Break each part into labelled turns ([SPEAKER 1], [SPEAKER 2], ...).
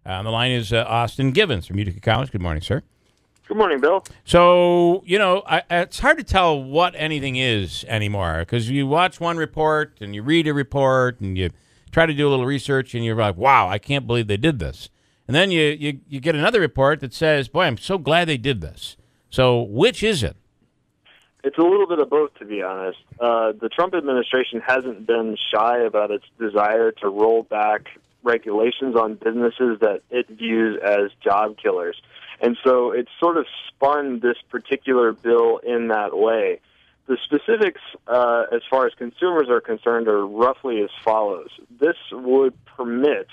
[SPEAKER 1] On the line is Austen Givens from Utica College. Good morning, sir.
[SPEAKER 2] Good morning, Bill.
[SPEAKER 1] So, you know, it's hard to tell what anything is anymore because you watch one report and you read a report and you try to do a little research and you're like, wow, I can't believe they did this. And then you get another report that says, boy, I'm so glad they did this. So which is it?
[SPEAKER 2] It's a little bit of both, to be honest. The Trump administration hasn't been shy about its desire to roll back regulations on businesses that it views as job killers. And so it's sort of spun this particular bill in that way. The specifics, as far as consumers are concerned, are roughly as follows. This would permit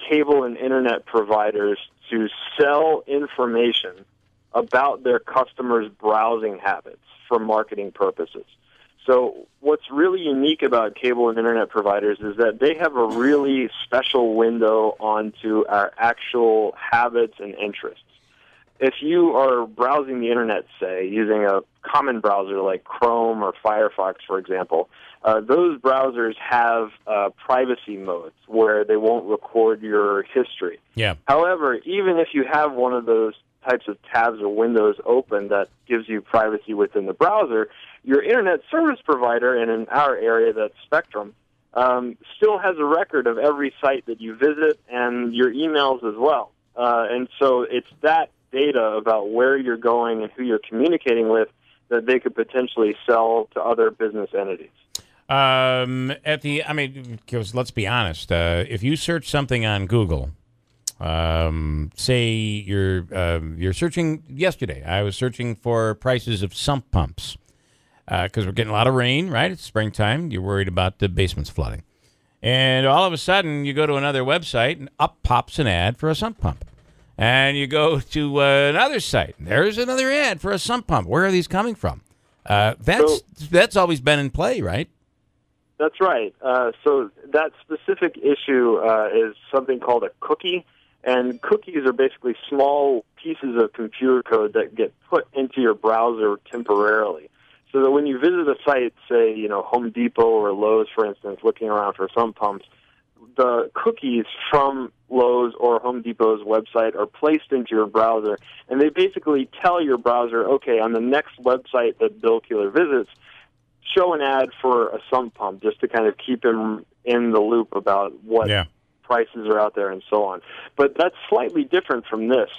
[SPEAKER 2] cable and internet providers to sell information about their customers' browsing habits for marketing purposes. So what's really unique about cable and internet providers is that they have a really special window onto our actual habits and interests. If you are browsing the internet, say, using a common browser like Chrome or Firefox, for example, those browsers have privacy modes where they won't record your history.
[SPEAKER 1] Yeah.
[SPEAKER 2] However, even if you have one of those types of tabs or windows open that gives you privacy within the browser, your internet service provider, and in our area that's Spectrum, still has a record of every site that you visit and your emails as well. And so it's that data about where you're going and who you're communicating with that they could potentially sell to other business entities.
[SPEAKER 1] Because let's be honest, if you search something on Google, say you're searching yesterday, I was searching for prices of sump pumps because we're getting a lot of rain, right? It's springtime. You're worried about the basements flooding. And all of a sudden, you go to another website, and up pops an ad for a sump pump. And you go to another site, and there's another ad for a sump pump. Where are these coming from? That's always been in play, right?
[SPEAKER 2] That's right. So that specific issue is something called a cookie, and cookies are basically small pieces of computer code that get put into your browser temporarily. So that when you visit a site, say, Home Depot or Lowe's, for instance, looking around for sump pumps, the cookies from Lowe's or Home Depot's website are placed into your browser, and they basically tell your browser, okay, on the next website that Bill Keeler visits, show an ad for a sump pump just to kind of keep him in the loop about what prices are out there and so on. But that's slightly different from this,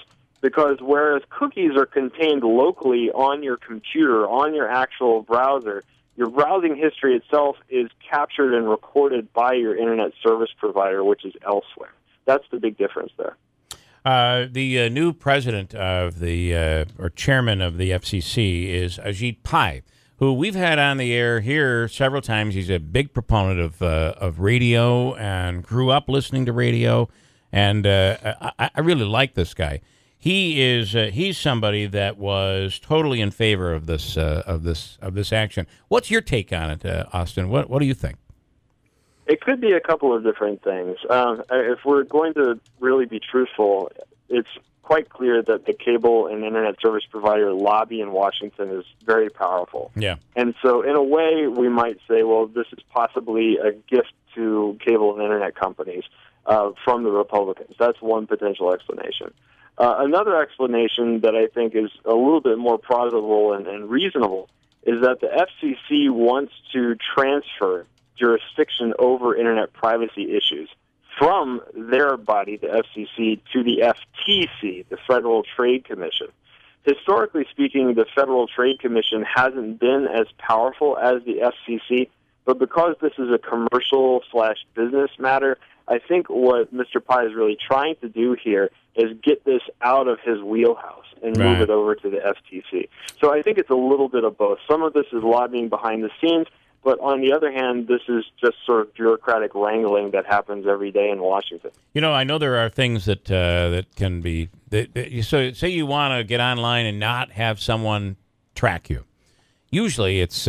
[SPEAKER 2] because whereas cookies are contained locally on your computer, on your actual browser, your browsing history itself is captured and recorded by your internet service provider, which is elsewhere. That's the big difference there.
[SPEAKER 1] The new president of or chairman of the FCC is Ajit Pai, who we've had on the air here several times. He's a big proponent of radio and grew up listening to radio, and I really like this guy. He's somebody that was totally in favor of this action. What's your take on it, Austen? What do you think?
[SPEAKER 2] It could be a couple of different things. If we're going to really be truthful, it's quite clear that the cable and internet service provider lobby in Washington is very powerful.
[SPEAKER 1] Yeah.
[SPEAKER 2] And so in a way, we might say, well, this is possibly a gift to cable and internet companies from the Republicans. That's one potential explanation. Another explanation that I think is a little bit more plausible and reasonable is that the FCC wants to transfer jurisdiction over internet privacy issues from their body, the FCC, to the FTC, the Federal Trade Commission. Historically speaking, the Federal Trade Commission hasn't been as powerful as the FCC, but because this is a commercial/business matter, I think what Mr. Pai is really trying to do here is get this out of his wheelhouse and move it over to the FTC. So I think it's a little bit of both. Some of this is lobbying behind the scenes, but on the other hand, this is just sort of bureaucratic wrangling that happens every day in Washington.
[SPEAKER 1] I know there are things that can be. So say you want to get online and not have someone track you. Usually, it's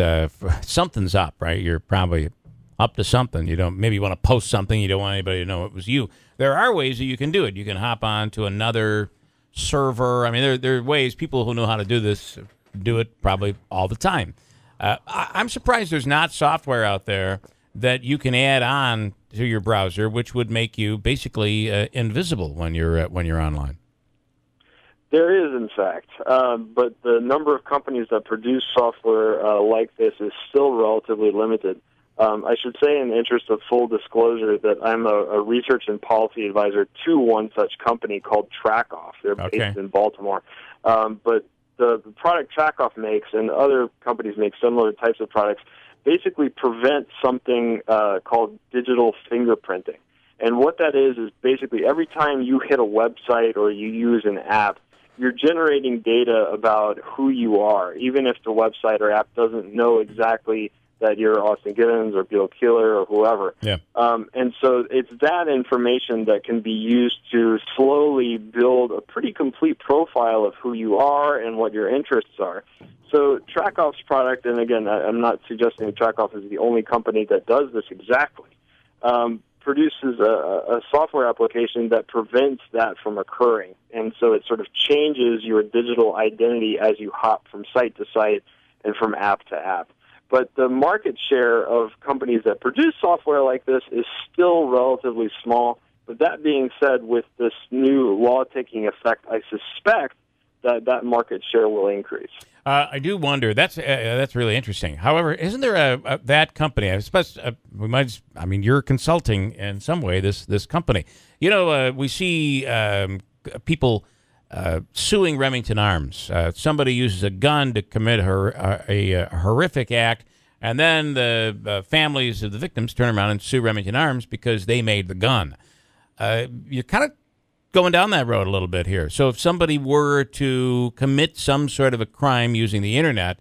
[SPEAKER 1] something's up, right? You're probably up to something. Maybe you want to post something. You don't want anybody to know it was you. There are ways that you can do it. You can hop on to another server. I mean, there are ways. People who know how to do this do it probably all the time. I'm surprised there's not software out there that you can add on to your browser, which would make you basically invisible when you're online.
[SPEAKER 2] There is, in fact, but the number of companies that produce software like this is still relatively limited. I should say, in the interest of full disclosure, that I'm a research and policy advisor to one such company called TrackOff. They're based in Baltimore. But the product TrackOff makes, and other companies make similar types of products, basically prevent something called digital fingerprinting. And what that is basically every time you hit a website or you use an app, you're generating data about who you are, even if the website or app doesn't know exactly that you're Austen Giddens or Bill Keeler or whoever.
[SPEAKER 1] Yeah.
[SPEAKER 2] And so it's that information that can be used to slowly build a pretty complete profile of who you are and what your interests are. So TrackOff's product, and again, I'm not suggesting that TrackOff is the only company that does this exactly, produces a software application that prevents that from occurring. And so it sort of changes your digital identity as you hop from site to site and from app to app. But the market share of companies that produce software like this is still relatively small. But that being said, with this new law taking effect, I suspect that market share will increase.
[SPEAKER 1] I do wonder. That's really interesting. However, isn't there that company? I suppose you're consulting in some way this company. You know, we see people suing Remington Arms. Somebody uses a gun to commit a horrific act, and then the families of the victims turn around and sue Remington Arms because they made the gun. You're kind of going down that road a little bit here. So if somebody were to commit some sort of a crime using the internet,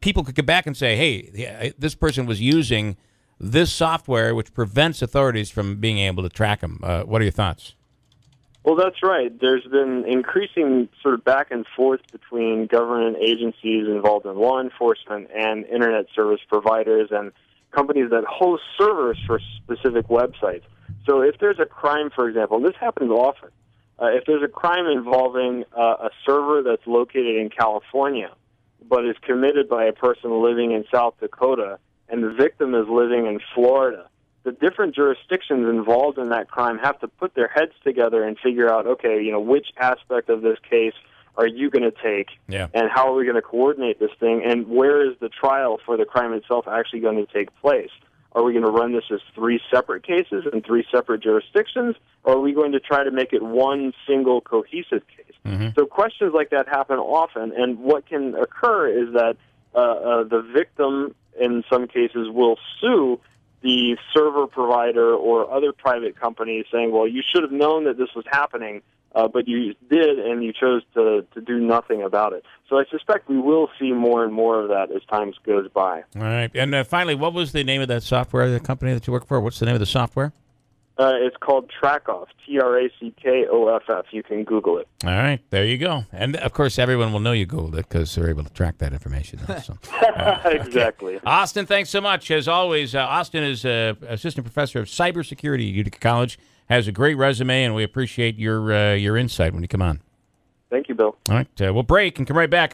[SPEAKER 1] people could get back and say, hey, this person was using this software which prevents authorities from being able to track them. What are your thoughts?
[SPEAKER 2] Well, that's right. There's been increasing sort of back and forth between government agencies involved in law enforcement and internet service providers and companies that host servers for specific websites. So if there's a crime, for example, and this happens often, if there's a crime involving a server that's located in California but is committed by a person living in South Dakota and the victim is living in Florida, the different jurisdictions involved in that crime have to put their heads together and figure out, okay, you know, which aspect of this case are you going to take, and how are we going to coordinate this thing, and where is the trial for the crime itself actually going to take place? Are we going to run this as 3 separate cases in 3 separate jurisdictions, or are we going to try to make it one single cohesive case? Mm-hmm. So questions like that happen often, and what can occur is that the victim, in some cases, will sue the server provider or other private companies saying, well, you should have known that this was happening, but you did, and you chose to do nothing about it. So I suspect we will see more and more of that as time goes by.
[SPEAKER 1] All right. And finally, what was the name of that software, the company that you work for? What's the name of the software?
[SPEAKER 2] It's called TrackOff, TrackOff. You can Google it.
[SPEAKER 1] All right. There you go. And, of course, everyone will know you Googled it because they're able to track that information. So.
[SPEAKER 2] Exactly.
[SPEAKER 1] Okay. Austen, thanks so much. As always, Austen is Assistant Professor of Cybersecurity at Utica College, has a great resume, and we appreciate your insight when you come on.
[SPEAKER 2] Thank you, Bill.
[SPEAKER 1] All right. We'll break and come right back.